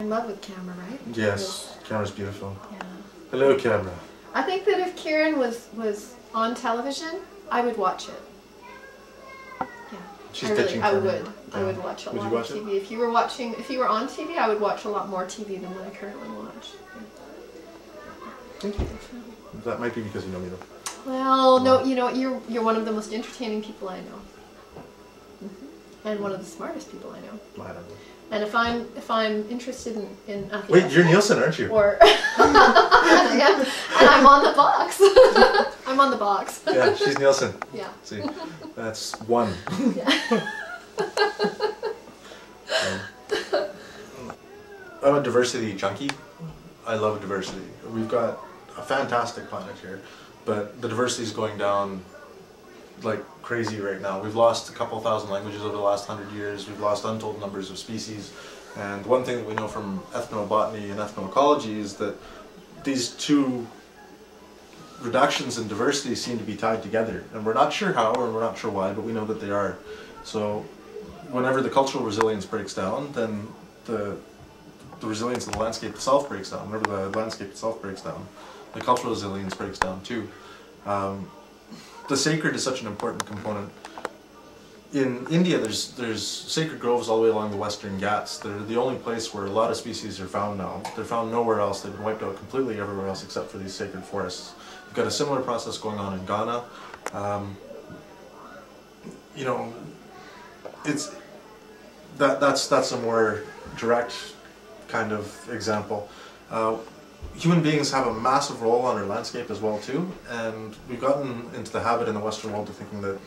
In love with camera, right? Yes, camera's beautiful. Yeah. Hello, camera. I think that if Kierin was on television, I would watch it. Yeah. She's I pitching I for would. me. I would watch a Would lot you watch of it? TV. If you were on TV, I would watch a lot more TV than what I currently watch. Thank you. That might be because you know me though. Well, no, you know, you're one of the most entertaining people I know, and one of the smartest people I know. I don't know. And if I'm interested in Wait, you're Nielsen, aren't you? Or yeah, and I'm on the box. I'm on the box. Yeah, she's Nielsen. Yeah. See, that's one. Yeah. I'm a diversity junkie. I love diversity. We've got a fantastic planet here, but the diversity is going down like crazy right now. We've lost a couple thousand languages over the last 100 years. We've lost untold numbers of species. And one thing that we know from ethnobotany and ethnoecology is that these two reductions in diversity seem to be tied together. And we're not sure how, and we're not sure why, but we know that they are. So whenever the cultural resilience breaks down, then the resilience of the landscape itself breaks down. Whenever the landscape itself breaks down, the cultural resilience breaks down too. The sacred is such an important component. In India, there's sacred groves all the way along the Western Ghats. They're the only place where a lot of species are found now. They're found nowhere else. They've been wiped out completely everywhere else except for these sacred forests. We've got a similar process going on in Ghana. You know, that's a more direct kind of example. Human beings have a massive role on our landscape as well too, and we've gotten into the habit in the Western world of thinking that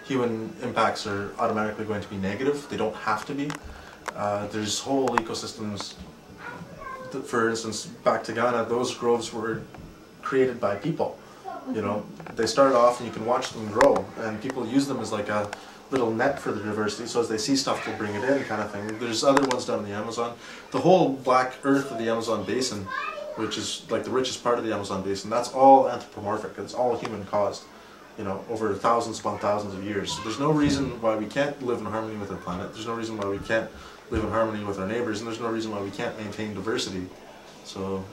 human impacts are automatically going to be negative. They don't have to be. There's whole ecosystems, for instance, back to Ghana, those groves were created by people. You know, they started off and you can watch them grow, and people use them as like a little net for the diversity, so as they see stuff they'll bring it in kind of thing. There's other ones down in the Amazon. The whole black earth of the Amazon basin, which is like the richest part of the Amazon basin, that's all anthropomorphic. It's all human caused, you know, over thousands upon thousands of years. So there's no reason why we can't live in harmony with our planet. There's no reason why we can't live in harmony with our neighbors, and there's no reason why we can't maintain diversity. So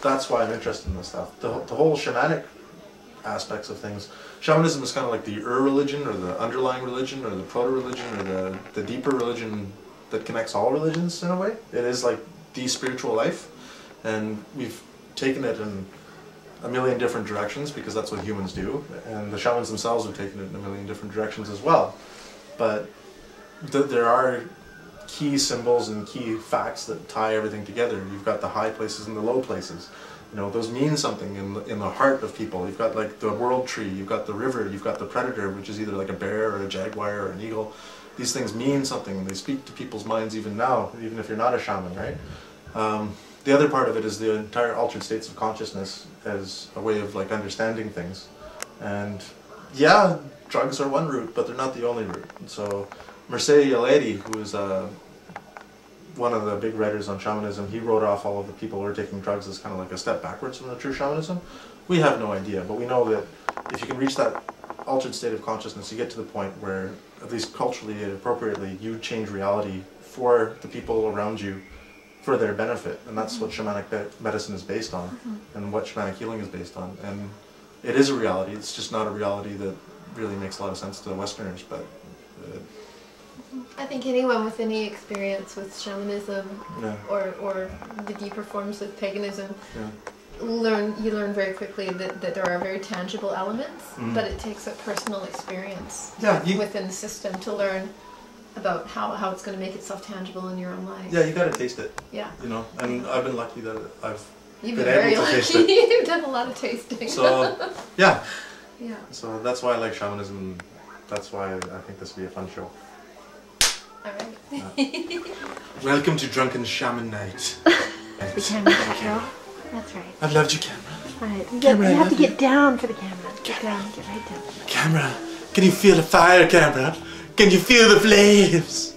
that's why I'm interested in this stuff. The whole shamanic aspects of things. Shamanism is kind of like the religion, or the underlying religion, or the proto-religion, or the deeper religion that connects all religions in a way. It is like the spiritual life, and we've taken it in a million different directions because that's what humans do, and the shamans themselves have taken it in a million different directions as well. But there are key symbols and key facts that tie everything together. You've got the high places and the low places. You know, those mean something in the heart of people. You've got like the world tree, you've got the river, you've got the predator, which is either like a bear or a jaguar or an eagle. These things mean something. They speak to people's minds even now, even if you're not a shaman, right? The other part of it is the entire altered states of consciousness as a way of like understanding things. And yeah, drugs are one route, but they're not the only route. So Mircea Eliade, who is one of the big writers on shamanism, he wrote off all of the people who are taking drugs as kind of like a step backwards from the true shamanism. We have no idea, but we know that if you can reach that altered state of consciousness, you get to the point where, at least culturally and appropriately, you change reality for the people around you for their benefit. And that's what shamanic medicine is based on, and what shamanic healing is based on. And it is a reality. It's just not a reality that really makes a lot of sense to Westerners, but I think anyone with any experience with shamanism, yeah, or the deeper forms of paganism, yeah, you learn very quickly that there are very tangible elements, but it takes a personal experience within the system to learn about how it's going to make itself tangible in your own life. Yeah, you got to taste it. Yeah. You know, and I've been lucky that You've been been very able to taste lucky. it. You've done a lot of tasting. So, yeah. Yeah. So that's why I like shamanism. That's why I think this would be a fun show. Alright. Welcome to Drunken Shaman Night. The camera, Carol. That's right. I've loved you, camera. Right. You Camera, have to get down for the camera. Get Camera. down. Get right down. Camera, can you feel the fire, camera? Can you feel the flames?